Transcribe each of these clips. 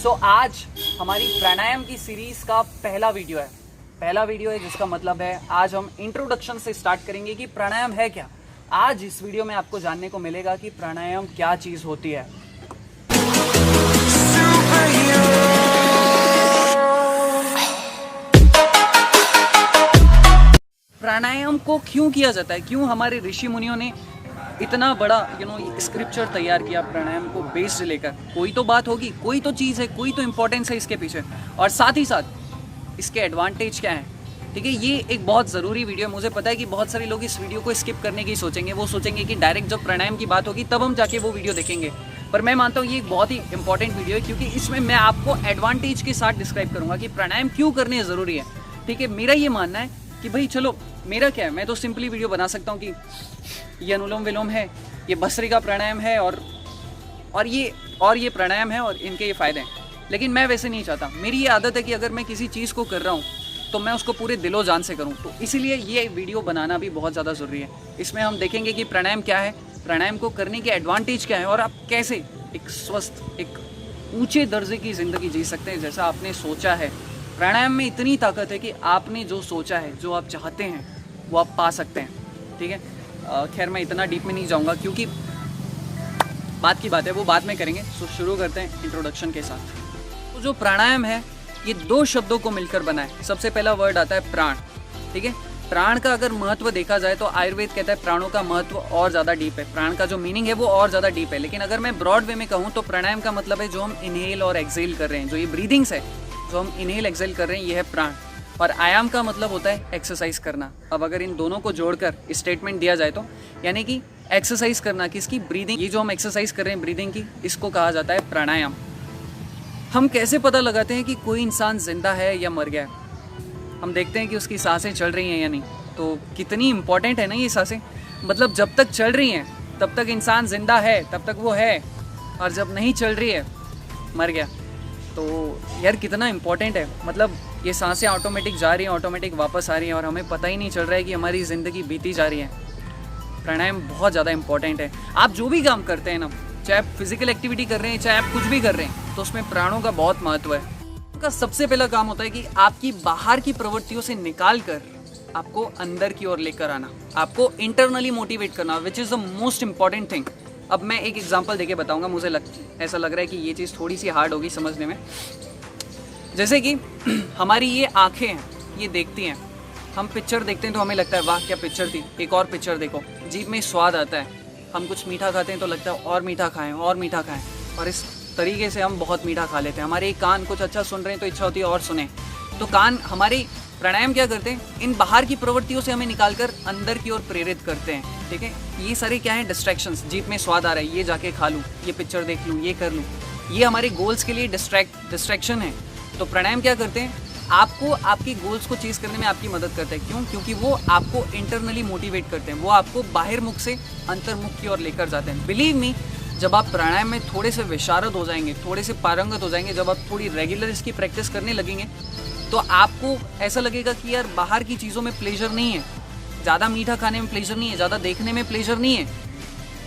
आज हमारी प्राणायाम की सीरीज का पहला वीडियो है जिसका मतलब है आज हम इंट्रोडक्शन से स्टार्ट करेंगे कि प्राणायाम है क्या। आज इस वीडियो में आपको जानने को मिलेगा कि प्राणायाम क्या चीज होती है। प्राणायाम को क्यों किया जाता है, क्यों हमारे ऋषि मुनियों ने इतना बड़ा स्क्रिप्चर तैयार किया प्राणायाम को बेस्ड लेकर। कोई तो बात होगी, कोई तो चीज़ है, कोई तो इम्पोर्टेंस है इसके पीछे, और साथ ही साथ इसके एडवांटेज क्या हैं। ठीक है, ये एक बहुत ज़रूरी वीडियो है। मुझे पता है कि बहुत सारे लोग इस वीडियो को स्किप करने की सोचेंगे, वो सोचेंगे कि डायरेक्ट जब प्राणायाम की बात होगी तब हम जाके वो वीडियो देखेंगे। पर मैं मानता हूँ ये एक बहुत ही इंपॉर्टेंट वीडियो है, क्योंकि इसमें मैं आपको एडवांटेज के साथ डिस्क्राइब करूँगा कि प्राणायाम क्यों करने ज़रूरी है। ठीक है, मेरा ये मानना है कि भाई चलो, मेरा क्या है, मैं तो सिंपली वीडियो बना सकता हूँ कि ये अनुलोम विलोम है, ये भस्त्रिका प्राणायाम है और ये प्राणायाम है और इनके ये फ़ायदे हैं। लेकिन मैं वैसे नहीं चाहता। मेरी ये आदत है कि अगर मैं किसी चीज़ को कर रहा हूँ तो मैं उसको पूरे दिलो जान से करूँ। तो इसीलिए ये वीडियो बनाना भी बहुत ज़्यादा ज़रूरी है। इसमें हम देखेंगे कि प्राणायाम क्या है, प्राणायाम को करने के एडवांटेज क्या है, और आप कैसे एक स्वस्थ, एक ऊँचे दर्जे की ज़िंदगी जी सकते हैं जैसा आपने सोचा है। प्राणायाम में इतनी ताकत है कि आपने जो सोचा है, जो आप चाहते हैं, वो आप पा सकते हैं। ठीक है, खैर मैं इतना डीप में नहीं जाऊंगा क्योंकि बात की बात है, वो बाद में करेंगे। तो शुरू करते हैं इंट्रोडक्शन के साथ। तो जो प्राणायाम है ये दो शब्दों को मिलकर बना है। सबसे पहला वर्ड आता है प्राण। ठीक है, प्राण का अगर महत्व देखा जाए तो आयुर्वेद कहता है प्राणों का महत्व और ज़्यादा डीप है। प्राण का जो मीनिंग है वो और ज़्यादा डीप है। लेकिन अगर मैं ब्रॉड वे में कहूँ तो प्राणायाम का मतलब है जो हम इनहेल और एक्सेल कर रहे हैं, जो ये ब्रीदिंग्स है, जो हम इनहेल एक्सेल कर रहे हैं, ये है प्राण। और आयाम का मतलब होता है एक्सरसाइज करना। अब अगर इन दोनों को जोड़कर स्टेटमेंट दिया जाए तो यानी कि एक्सरसाइज करना, किसकी, ब्रीदिंग। ये जो हम एक्सरसाइज कर रहे हैं ब्रीदिंग की, इसको कहा जाता है प्राणायाम। हम कैसे पता लगाते हैं कि कोई इंसान जिंदा है या मर गया है? हम देखते हैं कि उसकी सांसें चल रही हैं या नहीं। तो कितनी इंपॉर्टेंट है ना ये सांसें। मतलब जब तक चल रही हैं तब तक इंसान जिंदा है, तब तक वो है, और जब नहीं चल रही है मर गया। तो यार कितना इम्पोर्टेंट है। मतलब ये सांसें ऑटोमेटिक जा रही हैं, ऑटोमेटिक वापस आ रही हैं, और हमें पता ही नहीं चल रहा है कि हमारी ज़िंदगी बीती जा रही है। प्राणायाम बहुत ज़्यादा इंपॉर्टेंट है। आप जो भी काम करते हैं ना, चाहे आप फिजिकल एक्टिविटी कर रहे हैं, चाहे आप कुछ भी कर रहे हैं, तो उसमें प्राणों का बहुत महत्व है। उनका सबसे पहला काम होता है कि आपकी बाहर की प्रवृत्तियों से निकाल कर आपको अंदर की ओर लेकर आना, आपको इंटरनली मोटिवेट करना, which is the most important thing. अब मैं एक एग्जांपल देके बताऊंगा। मुझे ऐसा लग रहा है कि ये चीज़ थोड़ी सी हार्ड होगी समझने में। जैसे कि हमारी ये आंखें हैं, ये देखती हैं। हम पिक्चर देखते हैं तो हमें लगता है वाह क्या पिक्चर थी, एक और पिक्चर देखो। जीभ में स्वाद आता है। हम कुछ मीठा खाते हैं तो लगता है और मीठा खाएं, और मीठा खाएं, और इस तरीके से हम बहुत मीठा खा लेते हैं। हमारे कान कुछ अच्छा सुन रहे हैं तो इच्छा होती है और सुने। तो कान, हमारे प्राणायाम क्या करते हैं, इन बाहर की प्रवृत्तियों से हमें निकालकर अंदर की ओर प्रेरित करते हैं। ठीक है, ये सारे क्या है, डिस्ट्रैक्शंस। जीभ में स्वाद आ रहा है, ये जाके खा लूँ, ये पिक्चर देख लूँ, ये कर लूँ, ये हमारे गोल्स के लिए डिस्ट्रैक्शन है। तो प्राणायाम क्या करते हैं, आपको आपके गोल्स को चीज़ करने में आपकी मदद करते हैं। क्यों? क्योंकि वो आपको इंटरनली मोटिवेट करते हैं, वो आपको बाहर मुख से अंतर्मुख की ओर लेकर जाते हैं। बिलीव मी, जब आप प्राणायाम में थोड़े से विशारद हो जाएंगे, थोड़े से पारंगत हो जाएंगे, जब आप थोड़ी रेगुलर इसकी प्रैक्टिस करने लगेंगे, तो आपको ऐसा लगेगा कि यार बाहर की चीज़ों में प्लेजर नहीं है, ज़्यादा मीठा खाने में प्लेजर नहीं है, ज़्यादा देखने में प्लेजर नहीं है।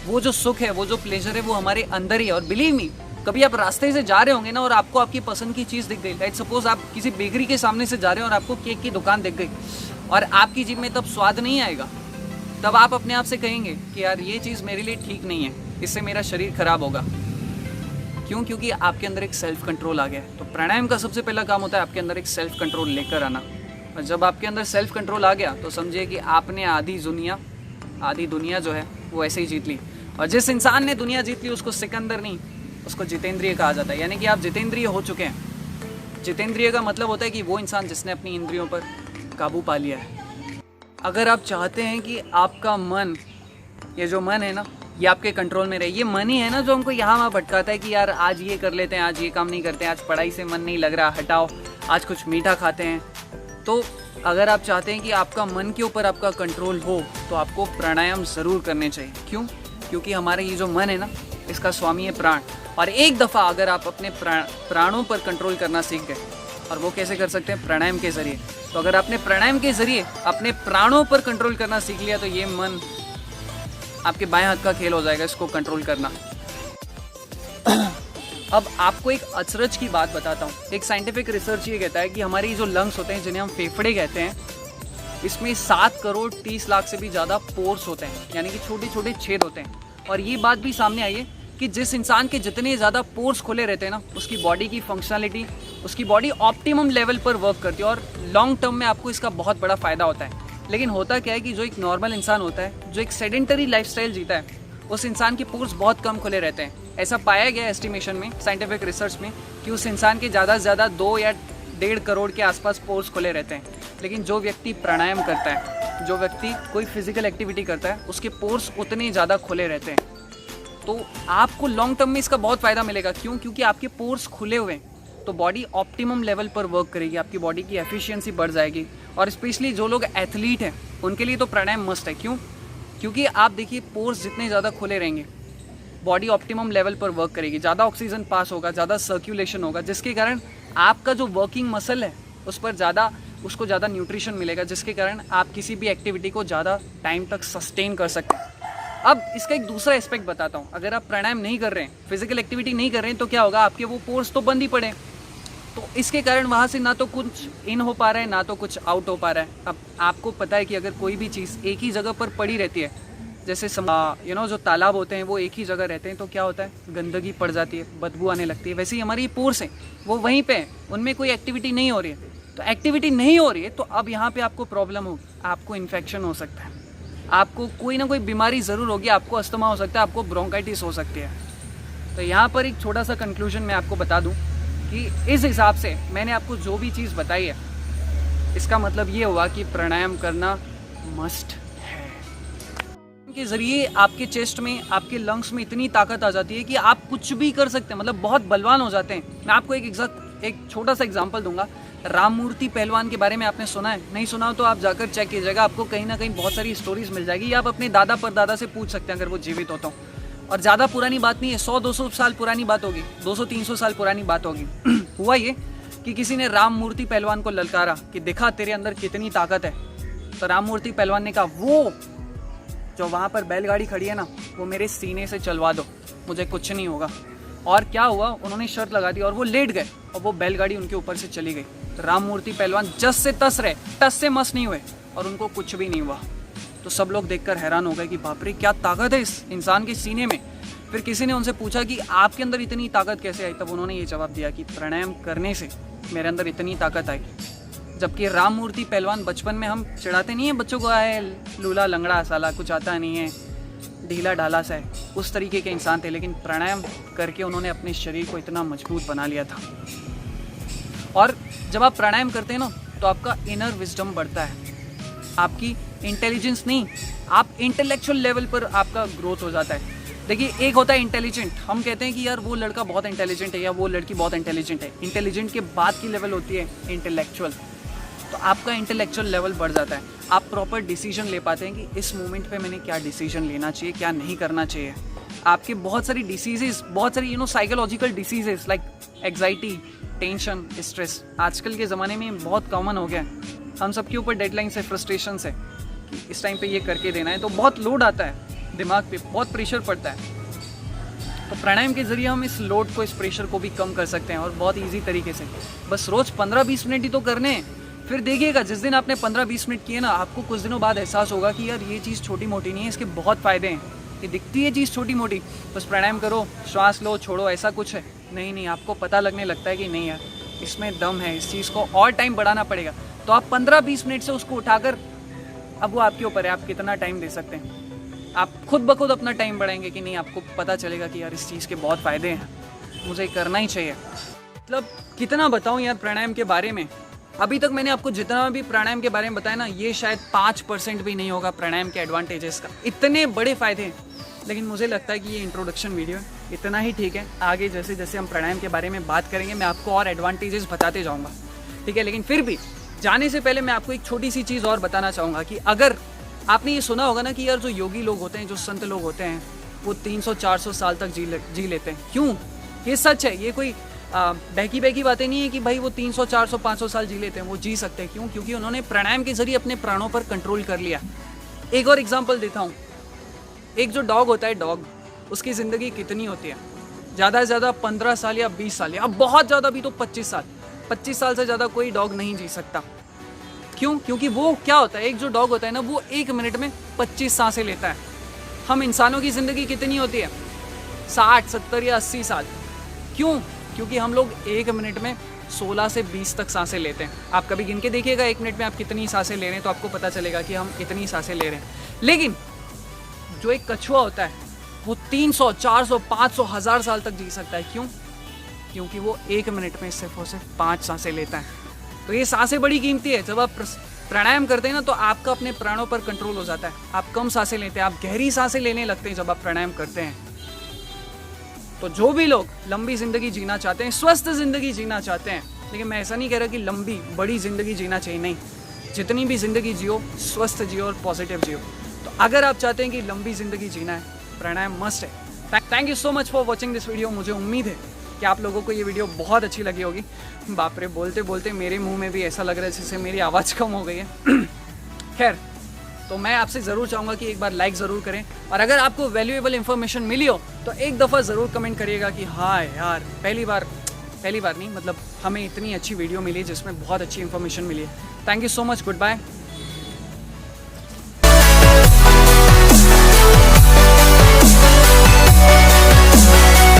वो जो सुख है, वो जो प्लेजर है, वो हमारे अंदर ही है। और बिलीव मी, कभी आप रास्ते से जा रहे होंगे ना और आपको आपकी पसंद की चीज़ दिख गई, लाइक सपोज आप किसी बेकरी के सामने से जा रहे हैं और आपको केक की दुकान दिख गई, और आपकी जीभ में तब स्वाद नहीं आएगा, तब आप अपने आप से कहेंगे कि यार ये चीज़ मेरे लिए ठीक नहीं है, इससे मेरा शरीर खराब होगा। क्यों? क्योंकि आपके अंदर एक सेल्फ कंट्रोल आ गया है। तो प्राणायाम का सबसे पहला काम होता है आपके अंदर एक सेल्फ कंट्रोल लेकर आना। और जब आपके अंदर सेल्फ कंट्रोल आ गया तो समझिए कि आपने आधी दुनिया जो है वो ऐसे ही जीत ली। और जिस इंसान ने दुनिया जीत ली उसको सिकंदर नहीं, उसको जितेंद्रिय कहा जाता है। यानी कि आप जितेंद्रिय हो चुके हैं। जितेंद्रिय का मतलब होता है कि वो इंसान जिसने अपनी इंद्रियों पर काबू पा लिया है। अगर आप चाहते हैं कि आपका मन, ये जो मन है ना, ये आपके कंट्रोल में रहे। ये मन ही है ना जो हमको यहाँ वहाँ भटकाता है कि यार आज ये कर लेते हैं, आज ये काम नहीं करते हैं, आज पढ़ाई से मन नहीं लग रहा, हटाओ, आज कुछ मीठा खाते हैं। तो अगर आप चाहते हैं कि आपका मन के ऊपर आपका कंट्रोल हो तो आपको प्राणायाम ज़रूर करने चाहिए। क्यों? क्योंकि हमारे ये जो मन है ना, इसका स्वामी है प्राण। और एक दफ़ा अगर आप अपने प्राणों पर कंट्रोल करना सीख गए, और वो कैसे कर सकते हैं, प्राणायाम के ज़रिए। तो अगर आपने प्राणायाम के ज़रिए अपने प्राणों पर कंट्रोल करना सीख लिया तो ये मन आपके बाएं हाथ का खेल हो जाएगा इसको कंट्रोल करना। अब आपको एक अचरज की बात बताता हूँ। एक साइंटिफिक रिसर्च ये कहता है कि हमारी जो लंग्स होते हैं, जिन्हें हम फेफड़े कहते हैं, इसमें 7 करोड़ 30 लाख से भी ज़्यादा पोर्स होते हैं, यानी कि छोटे छोटे छेद होते हैं। और ये बात भी सामने आई है कि जिस इंसान के जितने ज़्यादा पोर्स खुले रहते हैं ना, उसकी बॉडी की फंक्शनलिटी, उसकी बॉडी ऑप्टिमम लेवल पर वर्क करती है और लॉन्ग टर्म में आपको इसका बहुत बड़ा फ़ायदा होता है। लेकिन होता क्या है कि जो एक नॉर्मल इंसान होता है, जो एक सेडेंटरी लाइफस्टाइल जीता है, उस इंसान के पोर्स बहुत कम खुले रहते हैं। ऐसा पाया गया एस्टिमेशन में, साइंटिफिक रिसर्च में, कि उस इंसान के ज़्यादा से ज़्यादा 2 या 1.5 करोड़ के आसपास पोर्स खुले रहते हैं। लेकिन जो व्यक्ति प्राणायाम करता है, जो व्यक्ति कोई फिजिकल एक्टिविटी करता है, उसके पोर्स उतने ज़्यादा खुले रहते हैं। तो आपको लॉन्ग टर्म में इसका बहुत फ़ायदा मिलेगा। क्यों? क्योंकि आपके पोर्स खुले हुए हैं, तो बॉडी ऑप्टिमम लेवल पर वर्क करेगी, आपकी बॉडी की एफिशिएंसी बढ़ जाएगी। और स्पेशली जो लोग एथलीट हैं, उनके लिए तो प्राणायाम मस्ट है। क्यों? क्योंकि आप देखिए, पोर्स जितने ज़्यादा खुले रहेंगे, बॉडी ऑप्टिमम लेवल पर वर्क करेगी, ज़्यादा ऑक्सीजन पास होगा, ज़्यादा सर्कुलेशन होगा, जिसके कारण आपका जो वर्किंग मसल है उस पर उसको ज़्यादा न्यूट्रिशन मिलेगा, जिसके कारण आप किसी भी एक्टिविटी को ज़्यादा टाइम तक सस्टेन कर सकते हैं। अब इसका एक दूसरा एस्पेक्ट बताता हूँ। अगर आप प्राणायाम नहीं कर रहे हैं, फिजिकल एक्टिविटी नहीं कर रहे हैं, तो क्या होगा? आपके वो पोर्स तो बंद ही पड़े, तो इसके कारण वहाँ से ना तो कुछ इन हो पा रहा है, ना तो कुछ आउट हो पा रहा है। अब आपको पता है कि अगर कोई भी चीज़ एक ही जगह पर पड़ी रहती है, जैसे जो तालाब होते हैं वो एक ही जगह रहते हैं, तो क्या होता है? गंदगी पड़ जाती है, बदबू आने लगती है। वैसे ही हमारी पोर्स हैं, वो वहीं पे हैं, उनमें कोई एक्टिविटी नहीं हो रही है। तो एक्टिविटी नहीं हो रही है, तो अब यहाँ पे आपको प्रॉब्लम होगी, आपको इन्फेक्शन हो सकता है, आपको कोई ना कोई बीमारी ज़रूर होगी, आपको अस्थमा हो सकता है, आपको ब्रोंकाइटिस हो सकती है। तो यहाँ पर एक छोटा सा कंक्लूजन मैं आपको बता दूँ कि इस हिसाब से मैंने आपको जो भी चीज़ बताई है, इसका मतलब ये हुआ कि प्राणायाम करना मस्ट है। के ज़रिए आपके चेस्ट में, आपके लंग्स में इतनी ताकत आ जाती है कि आप कुछ भी कर सकते हैं, मतलब बहुत बलवान हो जाते हैं। मैं आपको एक छोटा सा एग्जांपल दूंगा। राममूर्ति पहलवान के बारे में आपने सुना है? नहीं सुना हो तो आप जाकर चेक कीजिएगा, आपको कहीं ना कहीं बहुत सारी स्टोरीज मिल जाएगी। आप अपने दादा परदादा से पूछ सकते हैं अगर वो जीवित होता हूँ। और ज़्यादा पुरानी बात नहीं है, 100-200 साल पुरानी बात होगी, 200-300 साल पुरानी बात होगी। हुआ ये कि किसी ने राममूर्ति पहलवान को ललकारा कि दिखा तेरे अंदर कितनी ताकत है। तो राममूर्ति पहलवान ने कहा, वो जो वहाँ पर बैलगाड़ी खड़ी है ना, वो मेरे सीने से चलवा दो, मुझे कुछ नहीं होगा। और क्या हुआ? उन्होंने शर्त लगा दी और वो लेट गए और वो बैलगाड़ी उनके ऊपर से चली गई। तो राममूर्ति पहलवान जस से तस रहे, टस से मस नहीं हुए और उनको कुछ भी नहीं हुआ। तो सब लोग देखकर हैरान हो गए कि बाप रे, क्या ताकत है इस इंसान के सीने में। फिर किसी ने उनसे पूछा कि आपके अंदर इतनी ताकत कैसे आई? तब उन्होंने ये जवाब दिया कि प्राणायाम करने से मेरे अंदर इतनी ताकत आई। जबकि राममूर्ति पहलवान, बचपन में हम चिढ़ाते नहीं है बच्चों को, आए लूला लंगड़ा साला, कुछ आता नहीं है, ढीला ढाला सा है, उस तरीके के इंसान थे। लेकिन प्राणायाम करके उन्होंने अपने शरीर को इतना मजबूत बना लिया था। और जब आप प्राणायाम करते हैं ना, तो आपका इनर विजडम बढ़ता है, आपकी इंटेलिजेंस नहीं, आप इंटेलेक्चुअल लेवल पर आपका ग्रोथ हो जाता है। देखिए, एक होता है इंटेलिजेंट, हम कहते हैं कि यार वो लड़का बहुत इंटेलिजेंट है या वो लड़की बहुत इंटेलिजेंट है। इंटेलिजेंट के बाद की लेवल होती है इंटेलेक्चुअल। तो आपका इंटेलेक्चुअल लेवल बढ़ जाता है, आप प्रॉपर डिसीजन ले पाते हैं कि इस मोमेंट पे मैंने क्या डिसीजन लेना चाहिए, क्या नहीं करना चाहिए। आपके बहुत सारी डिसीजेस, बहुत सारी psychological diseases like anxiety, tension, stress आजकल के ज़माने में बहुत कॉमन हो गया है। हम सबके ऊपर डेडलाइन से, फ्रस्ट्रेशन से कि इस टाइम पे ये करके देना है, तो बहुत लोड आता है दिमाग पे, बहुत प्रेशर पड़ता है। तो प्राणायाम के ज़रिए हम इस लोड को, इस प्रेशर को भी कम कर सकते हैं और बहुत ईजी तरीके से। बस रोज़ 15-20 मिनट ही तो करने हैं। फिर देखिएगा, जिस दिन आपने 15-20 मिनट किए ना, आपको कुछ दिनों बाद एहसास होगा कि यार ये चीज़ छोटी मोटी नहीं है, इसके बहुत फ़ायदे हैं। ये दिखती है चीज़ छोटी मोटी, बस प्राणायाम करो, श्वास लो, छोड़ो, ऐसा कुछ है नहीं, आपको पता लगने लगता है कि नहीं यार, इसमें दम है, इस चीज़ को और टाइम बढ़ाना पड़ेगा। तो आप 15-20 मिनट से उसको उठाकर, अब वो आपके ऊपर है, आप कितना टाइम दे सकते हैं। आप खुद ब खुद अपना टाइम बढ़ाएंगे कि नहीं, आपको पता चलेगा कि यार इस चीज़ के बहुत फ़ायदे हैं, मुझे करना ही चाहिए। मतलब कितना बताऊँ यार प्राणायाम के बारे में। अभी तक मैंने आपको जितना भी प्राणायाम के बारे में बताया ना, ये शायद 5% भी नहीं होगा प्राणायाम के एडवांटेजेस का। इतने बड़े फ़ायदे हैं, लेकिन मुझे लगता है कि ये इंट्रोडक्शन वीडियो है, इतना ही ठीक है। आगे जैसे जैसे हम प्राणायाम के बारे में बात करेंगे, मैं आपको और एडवांटेजेस बताते जाऊँगा, ठीक है। लेकिन फिर भी जाने से पहले मैं आपको एक छोटी सी चीज़ और बताना चाहूँगा कि अगर आपने ये सुना होगा ना कि यार जो योगी लोग होते हैं, जो संत लोग होते हैं, वो 300-400 साल तक जी लेते हैं। क्यों? ये सच है, ये कोई बहकी बातें नहीं है कि भाई वो 300, 400, 500 साल जी लेते हैं, वो जी सकते हैं। क्यों? क्योंकि उन्होंने प्राणायाम के जरिए अपने प्राणों पर कंट्रोल कर लिया। एक और एग्जांपल देता हूँ। एक जो डॉग होता है, डॉग, उसकी ज़िंदगी कितनी होती है? ज़्यादा से ज़्यादा 15 साल या 20 साल या बहुत ज़्यादा भी तो 25 साल। 25 साल से ज़्यादा कोई डॉग नहीं जी सकता। क्यों? क्योंकि वो क्या होता है, एक जो डॉग होता है ना, वो 1 मिनट में 25 सांसें लेता है। हम इंसानों की ज़िंदगी कितनी होती है? 60, 70 या 80 साल। क्यों? क्योंकि हम लोग 1 मिनट में 16 से 20 तक सांसें लेते हैं। आप कभी गिन के देखिएगा 1 मिनट में आप कितनी सांसें ले रहे हैं, तो आपको पता चलेगा कि हम इतनी सांसें ले रहे हैं। लेकिन जो एक कछुआ होता है वो 300, 400, 500, 1000 साल तक जी सकता है। क्यों? क्योंकि वो 1 मिनट में सिर्फ और सिर्फ 5 सांसें लेता है। तो ये सांसें बड़ी कीमती है। जब आप प्राणायाम करते हैं ना, तो आपका अपने प्राणों पर कंट्रोल हो जाता है। आप कम सांसें लेते हैं, आप गहरी सांसें लेने लगते हैं जब आप प्राणायाम करते हैं। तो जो भी लोग लंबी ज़िंदगी जीना चाहते हैं, स्वस्थ ज़िंदगी जीना चाहते हैं, लेकिन मैं ऐसा नहीं कह रहा कि लंबी बड़ी ज़िंदगी जीना चाहिए, नहीं, जितनी भी ज़िंदगी जियो स्वस्थ जियो और पॉजिटिव जियो। तो अगर आप चाहते हैं कि लंबी ज़िंदगी जीना है, प्राणायाम मस्ट है। Thank you so much for watching this video. मुझे उम्मीद है कि आप लोगों को ये वीडियो बहुत अच्छी लगी होगी। बाप रे, बोलते बोलते मेरे मुंह में भी ऐसा लग रहा है जैसे मेरी आवाज़ कम हो गई है। खैर, तो मैं आपसे ज़रूर चाहूँगा कि एक बार लाइक ज़रूर करें, और अगर आपको वैल्यूएबल इन्फॉर्मेशन मिली हो तो एक दफ़ा ज़रूर कमेंट करिएगा कि हाँ यार, पहली बार नहीं, मतलब हमें इतनी अच्छी वीडियो मिली जिसमें बहुत अच्छी इन्फॉर्मेशन मिली है। Thank you so much, good bye.